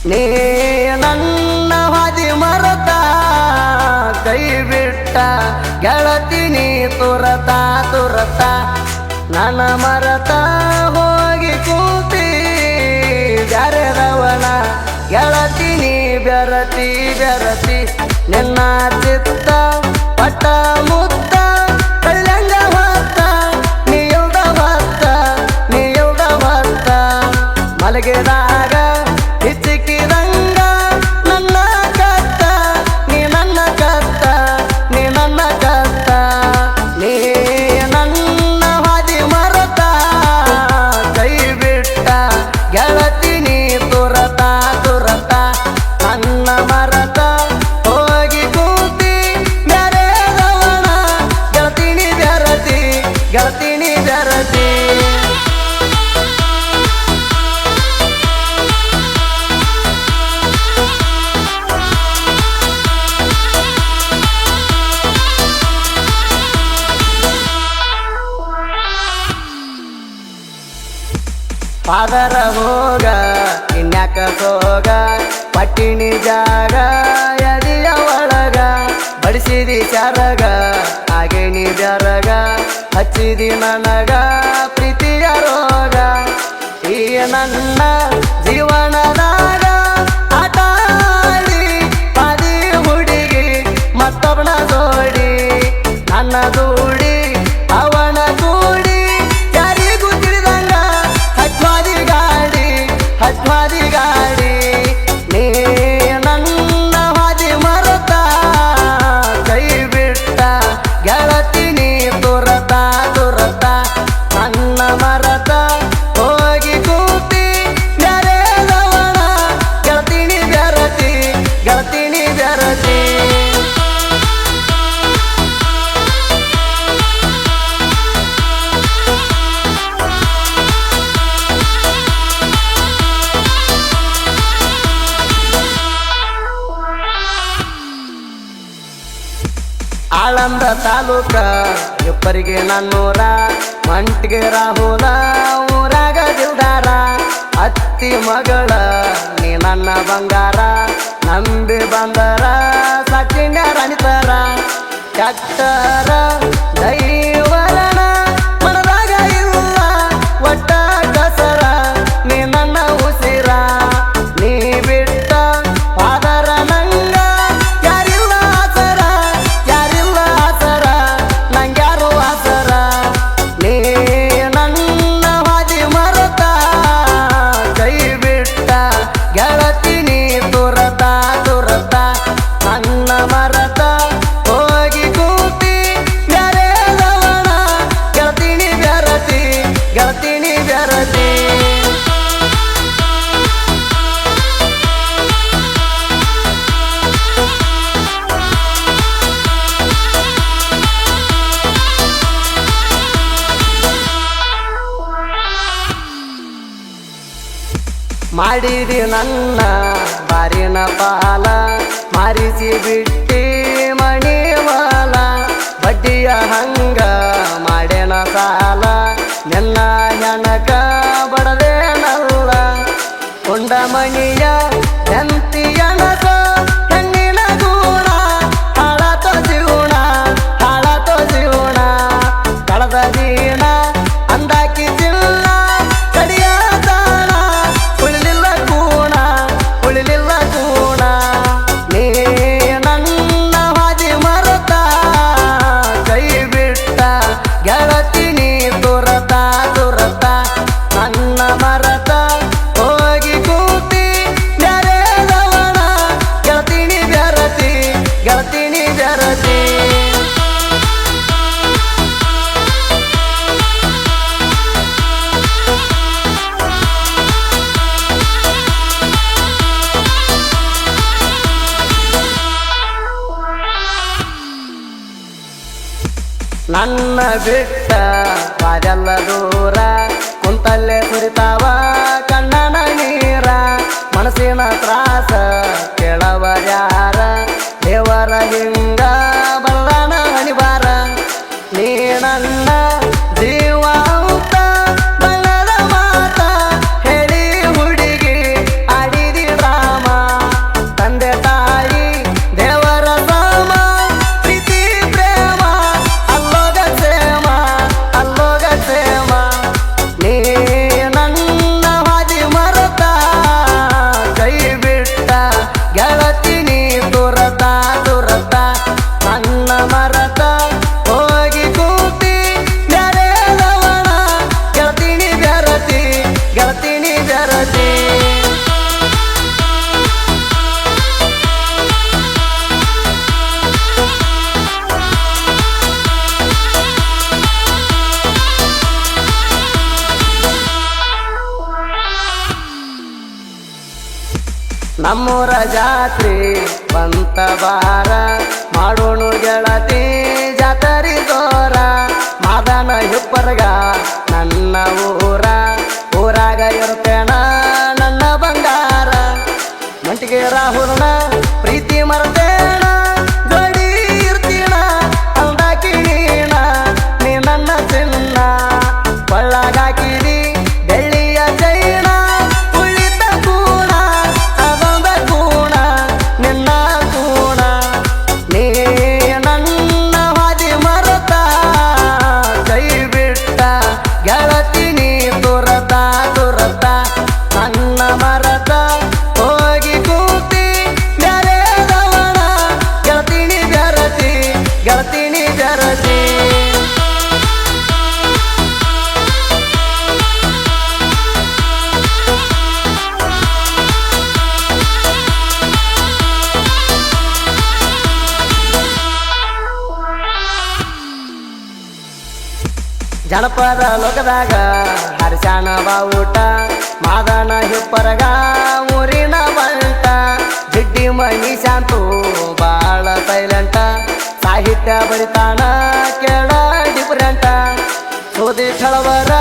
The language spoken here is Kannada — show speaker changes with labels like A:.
A: ನೀ ನನ್ನ ಹಾದಿ ಮರತ ಕೈ ಬಿಟ್ಟ ಗೆಳತಿ ನೀ ತುರತ ತುರತ ನನ್ನ ಮರತ ಹೋಗಿ ಕೂತಿ ಬ್ಯಾರೆದವನ ಗೆಳತಿ ನೀ ಬೆರತಿ ಬೆರತಿ ನಿನ್ನ ಚಿತ್ತ ಪಟ್ಟ ಮುತ್ತ ಕಳ್ಳಂಗ ಹೊತ್ತ ನೀ ಇಲ್ದ ಹೊತ್ತ ನೀ ಇಲ್ದ ಹೊತ್ತ ಮಲಗಿದಾಗ ಹಿಚ್ಚಿಕಿದಂಗ ನನ್ನ ಕತ್ತ ನೀ ನನ್ನ ಕತ್ತ ನೀ ನನ್ನ ಕತ್ತ ನೀ ನನ್ನ ಹಾದಿ ಮರತ ಕೈ ಬಿಟ್ಟ ಗೆಳತಿ ನೀ ತುರತ ತುರತ ನನ್ನ ಮರತ ಹೋಗಿ ಕೂತಿ ಬ್ಯಾರೆದವನ ಗೆಳತಿ ನೀ ಬೆರತಿ ಗೆಳತಿ ನೀ ಬೆರತಿ ಪಾದರ ಹೋಗ ಇನ್ಯಾಕ ಸೋಗ ಪಟ್ಟಿಣಿ ಜಾಗ ಎದಿಯ ಒಳಗ ಬಡಿಸಿದಿ ಚರಗ ಹಾಗೆ ನೀ ಜರಗ ಹಚ್ಚಿದಿ ನನಗ ಪ್ರೀತಿಯ ರೋಗ ಈ ನನ್ನ ಜೀವನದಾಗ ಆಟ ಆಡಿ ಪಾದಿ ಹುಡುಗಿ ಮತ್ತೊಬ್ಬನ ಜೋಡಿ ನನ್ನ ದೂಡಿ ಅವನ ಕೂಡಿ ಯಾರಿಗೂ ತಿಳಿದಂಗ ಹಚ್ವಾದಿ ಗಾಡಿ ಹಚ್ವಾದಿ ಗಾಡಿ ನೀ ನನ್ನ ಹಾದಿ ಮರತ ಕೈ ಬಿಟ್ಟ ಗೆಳತಿ ನೀ ತುರತ ತುರತ ನನ್ನ ಮರತ ಹೋಗಿ ಕೂತಿ ಬ್ಯಾರೆದವನ ಗೆಳತಿ ನೀ ಬೆರತಿ ಗೆಳತಿ ನೀ ಬೆರತಿ ಆಳಂದ ತಾಲೂಕ ಇಬ್ಬರಿಗೆ ನನ್ನೂರ ಮಂಟಿಗೆ ರಾಹುಲ ಊರಾಗ ದಿಲ್ದಾರ ಅತ್ತಿ ಮಗಳ ನೀ ನನ್ನ ಬಂಗಾರ ನಂಬಿ ಬಂದರ ಸಚಿನ ರಣಿತರ ಚಟ್ಟರ ದೈವರಣ ಮನದಾಗ ಇಲ್ಲ ಒಟ್ಟ ಕಸರ ನೀ ನನ್ನ ಉಸಿರ ನೀ ಬಿಟ್ಟ ಪಾದರ ನಂಗ ಯಾರಿಲ್ಲ ಆಸರ ಯಾರಿಲ್ಲ ಆಸರ ನಂಗ್ಯಾರು ಆಸರ ನೀ ನನ್ನ ಹಾದಿ ಮರತ ಕೈ ಬಿಟ್ಟ ಗೆಳತಿ ನೀ ತುರತ ತುರತ ನನ್ನ ಮರತ ಹೋಗಿ ಕೂತಿ ಬ್ಯಾರೆದವನ ಗೆಳತಿ ನೀ ಬೆರತಿ ಗೆಳತಿ ನೀ ಬೆರತಿ ಮಾಡಿದಿ ನನ್ನ ಬಾರಿನ ಪಾಲ ಮಾರಿಸಿ ಬಿಟ್ಟಿ ಮಣಿ ಮಾಲ ಬಡ್ಡಿಯ ಹಂಗ ಮಾಡೇನ ಸಾಲ ನಿನ್ನ ಹೆಣಕ ಬಡದೇನಲ್ಲ ಕೊಂಡ ಮಣಿಯ ಎಂತಿಯನಸ ಹೆಣ್ಣಿನ ಗುಣ ಹಾಳಾತೋ ಜೀವನ ಹಾಳಾತೋ ಜೀವನ ಕಳೆದ ದೀನ ಅಂದಾಕಿ ಜಿಲ್ಲ ಕಡಿಯ ತಾಣ ಉಳಿಲಿಲ್ಲ ಕೂಣ ಉಳಿಲಿಲ್ಲ ಕೂಣ ನೀ ನನ್ನ ಹಾದಿ ಮರತ ಕೈ ಬಿಟ್ಟ ಗೆಳತಿ ನೀ ತುರತ ತುರತ ನನ್ನ ಮರತ ಹೋಗಿ ಕೂತಿ ಬ್ಯಾರೆದವನ ಗೆಳತಿ ನೀ ಬೆರತಿ ಗೆಳತಿ ನೀ ಬೆರತಿ ನನ್ನ ಬಿಟ್ಟ ಬಾದೆಲ್ಲ ದೂರ ಕುಂತಲ್ಲೇ ಸುರಿತಾವ ಕಣ್ಣನ ನೀರ ಮನಸ್ಸಿನ ತ್ರಾಸ ಕೇಳವರ್ಯಾರ ದೇವರ ಹಿಂಗ ಬಲ್ಲನ ಹಣಿಬಾರ ನೀ ನನ್ನ ಜೀವ ಬಲ್ಲದ ಮಾತ ಹೇಳಿ ಹುಡುಗಿ ಆಡಿದಿ ರಾಮ ಬೆರತಿ ನಮ್ಮೂರ ಜಾತ್ರೆ ಬಂತ ಬಾರ ಮಾಡೋಣು ಗೆಳತಿ ಜಾತರಿ ದೋರ ಮಾದನ ಹಿಪ್ಪರ್ಗ ನನ್ನ ಊರಾಗ ಇರ್ತೇಣ ನನ್ನ ಬಂಗಾರ ಮಂಟಿಗೆ ರಾಹುಲ್ನ ಪ್ರೀತಿ ಮರ್ತೇಣ ಜೋಡಿ ಇರ್ತೀಣ ಅಂದಾಕಿ ನೀ ನನ್ನ ಚಿನ್ನ ಬಳ್ಳಗಾಕಿರಿ ಬೆಳ್ಳಿಯ ಜೈನ ಉಳಿತ ಕೂಣ ಅದೊಂದ ಕೂಣ ನಿನ್ನ ಕೂಣ ನೀ ನನ್ನ ಹಾದಿ ಮರತ ಕೈ ಬಿಟ್ಟ ಗೆಳತಿ ನೀ ತುರತ ನನ್ನ ಮರತ ಹೋಗಿ ಕೂತಿ ಬ್ಯಾರೆದವನ ಗೆಳತಿನಿ ಬೆರತಿ ಜನಪದ ಲೋಕದಾಗ ಹರಿಶಾನ ಬಾವುಟ ಮಾದನ ಹಿಪ್ಪರಗ ಊರಿನ ಬಂಟ ಜಿಡ್ಡಿ ಮನಿ ಶಾಂತು ಬಾಳ ಸೈಲೆಂಟ ಸಾಹಿತ್ಯ ಬರಿತಾನ ಕೇಳ ಡಿಫರೆಂಟ ಸೋದಿ ಠಳವರ